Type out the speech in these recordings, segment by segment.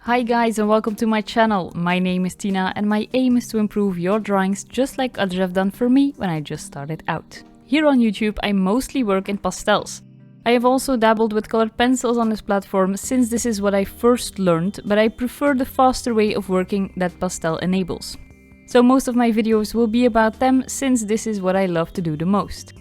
Hi guys and welcome to my channel. My name is Tina and my aim is to improve your drawings just like others have done for me when I just started out. Here on YouTube I mostly work in pastels. I have also dabbled with colored pencils on this platform since this is what I first learned, but I prefer the faster way of working that pastel enables. So most of my videos will be about them since this is what I love to do the most.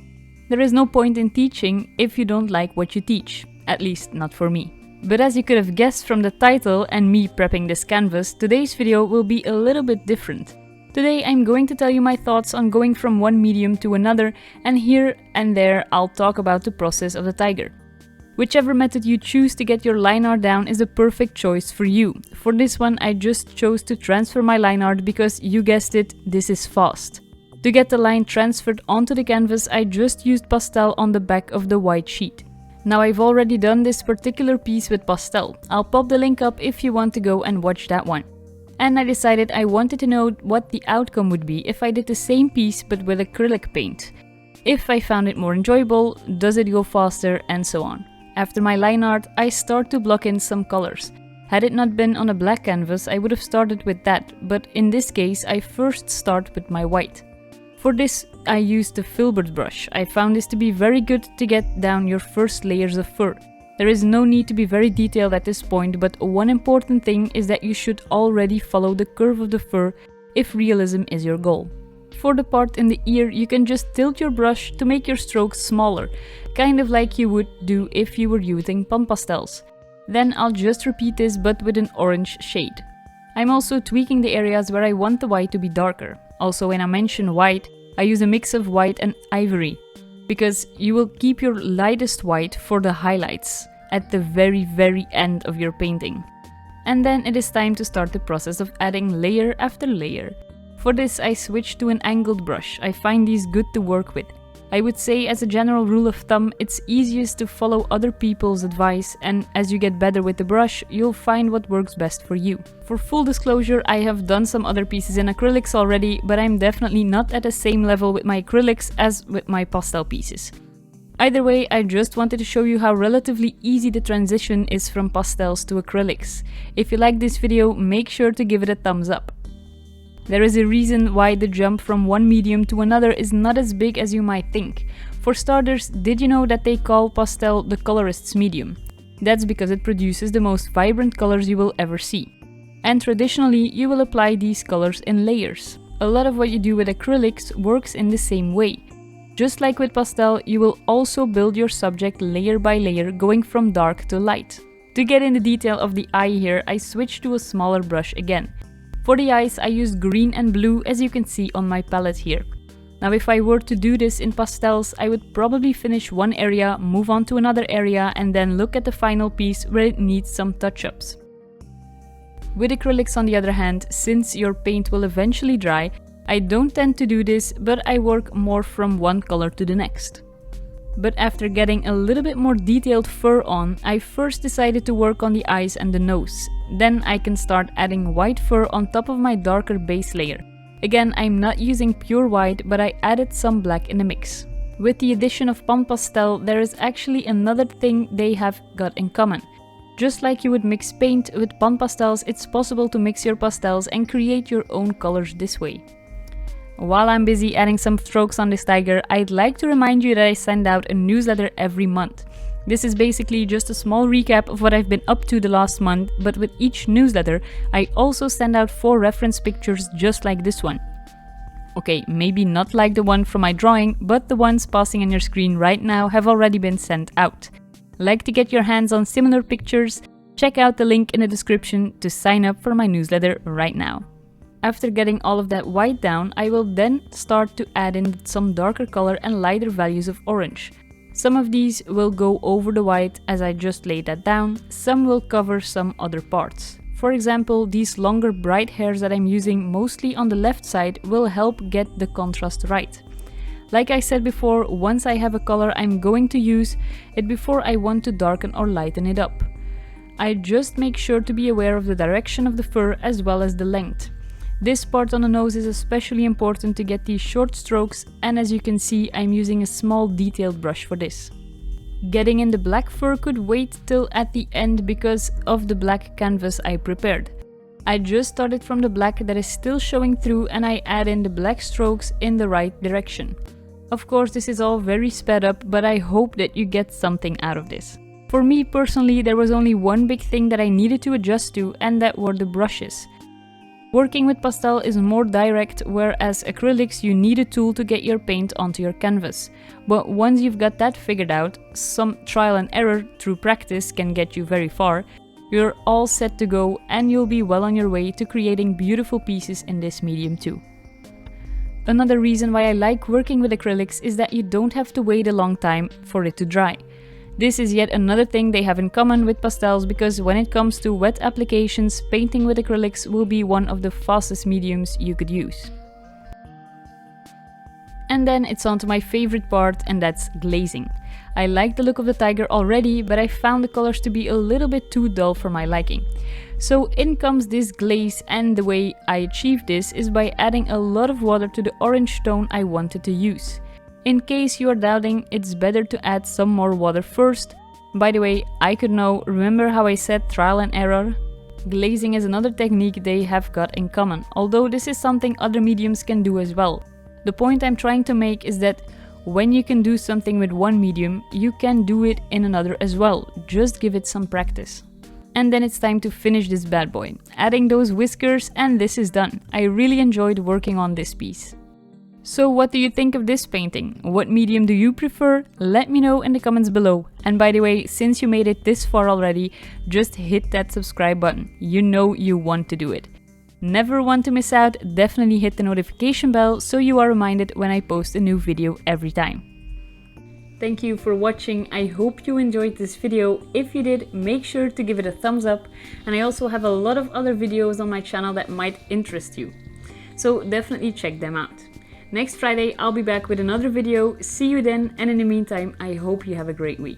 There is no point in teaching if you don't like what you teach, at least not for me. But as you could have guessed from the title and me prepping this canvas, today's video will be a little bit different. Today I'm going to tell you my thoughts on going from one medium to another, and here and there I'll talk about the process of the tiger. Whichever method you choose to get your line art down is the perfect choice for you. For this one I just chose to transfer my line art because you guessed it, this is fast. To get the line transferred onto the canvas I just used pastel on the back of the white sheet. Now I've already done this particular piece with pastel. I'll pop the link up if you want to go and watch that one. And I decided I wanted to know what the outcome would be if I did the same piece but with acrylic paint. If I found it more enjoyable, does it go faster, and so on. After my line art, I start to block in some colors. Had it not been on a black canvas, I would have started with that, but in this case I first start with my white. For this, I used the filbert brush. I found this to be very good to get down your first layers of fur. There is no need to be very detailed at this point, but one important thing is that you should already follow the curve of the fur if realism is your goal. For the part in the ear, you can just tilt your brush to make your strokes smaller, kind of like you would do if you were using pan pastels. Then I'll just repeat this but with an orange shade. I'm also tweaking the areas where I want the white to be darker. Also, when I mention white, I use a mix of white and ivory, because you will keep your lightest white for the highlights at the very end of your painting. And then it is time to start the process of adding layer after layer. For this I switched to an angled brush. I find these good to work with. I would say as a general rule of thumb, it's easiest to follow other people's advice, and as you get better with the brush, you'll find what works best for you. For full disclosure, I have done some other pieces in acrylics already, but I'm definitely not at the same level with my acrylics as with my pastel pieces. Either way, I just wanted to show you how relatively easy the transition is from pastels to acrylics. If you like this video, make sure to give it a thumbs up. There is a reason why the jump from one medium to another is not as big as you might think. For starters, did you know that they call pastel the colorist's medium? That's because it produces the most vibrant colors you will ever see. And traditionally, you will apply these colors in layers. A lot of what you do with acrylics works in the same way. Just like with pastel, you will also build your subject layer by layer, going from dark to light. To get in the detail of the eye here, I switched to a smaller brush again. For the eyes, I used green and blue, as you can see on my palette here. Now if I were to do this in pastels, I would probably finish one area, move on to another area, and then look at the final piece where it needs some touch-ups. With acrylics on the other hand, since your paint will eventually dry, I don't tend to do this, but I work more from one color to the next. But after getting a little bit more detailed fur on, I first decided to work on the eyes and the nose. Then I can start adding white fur on top of my darker base layer. Again, I'm not using pure white, but I added some black in the mix. With the addition of pan pastel, there is actually another thing they have got in common. Just like you would mix paint with pan pastels, it's possible to mix your pastels and create your own colors this way. While I'm busy adding some strokes on this tiger, I'd like to remind you that I send out a newsletter every month. This is basically just a small recap of what I've been up to the last month, but with each newsletter, I also send out 4 reference pictures just like this one. Okay, maybe not like the one from my drawing, but the ones passing on your screen right now have already been sent out. Like to get your hands on similar pictures? Check out the link in the description to sign up for my newsletter right now. After getting all of that white down, I will then start to add in some darker color and lighter values of orange. Some of these will go over the white as I just laid that down, some will cover some other parts. For example, these longer bright hairs that I'm using mostly on the left side will help get the contrast right. Like I said before, once I have a color I'm going to use it before I want to darken or lighten it up. I just make sure to be aware of the direction of the fur as well as the length. This part on the nose is especially important to get these short strokes, and as you can see, I'm using a small detailed brush for this. Getting in the black fur could wait till at the end because of the black canvas I prepared. I just started from the black that is still showing through and I add in the black strokes in the right direction. Of course, this is all very sped up, but I hope that you get something out of this. For me personally, there was only one big thing that I needed to adjust to, and that were the brushes. Working with pastel is more direct, whereas acrylics you need a tool to get your paint onto your canvas. But once you've got that figured out, some trial and error through practice can get you very far. You're all set to go and you'll be well on your way to creating beautiful pieces in this medium too. Another reason why I like working with acrylics is that you don't have to wait a long time for it to dry. This is yet another thing they have in common with pastels, because when it comes to wet applications, painting with acrylics will be one of the fastest mediums you could use. And then it's on to my favorite part, and that's glazing. I like the look of the tiger already, but I found the colors to be a little bit too dull for my liking. So in comes this glaze, and the way I achieved this is by adding a lot of water to the orange tone I wanted to use. In case you are doubting, it's better to add some more water first. By the way, I could know, remember how I said trial and error? Glazing is another technique they have got in common, although this is something other mediums can do as well. The point I'm trying to make is that when you can do something with one medium, you can do it in another as well. Just give it some practice. And then it's time to finish this bad boy. Adding those whiskers, and this is done. I really enjoyed working on this piece. So what do you think of this painting? What medium do you prefer? Let me know in the comments below. And by the way, since you made it this far already, just hit that subscribe button. You know you want to do it. Never want to miss out, definitely hit the notification bell so you are reminded when I post a new video every time. Thank you for watching, I hope you enjoyed this video. If you did, make sure to give it a thumbs up, and I also have a lot of other videos on my channel that might interest you. So definitely check them out. Next Friday I'll be back with another video, see you then, and in the meantime I hope you have a great week.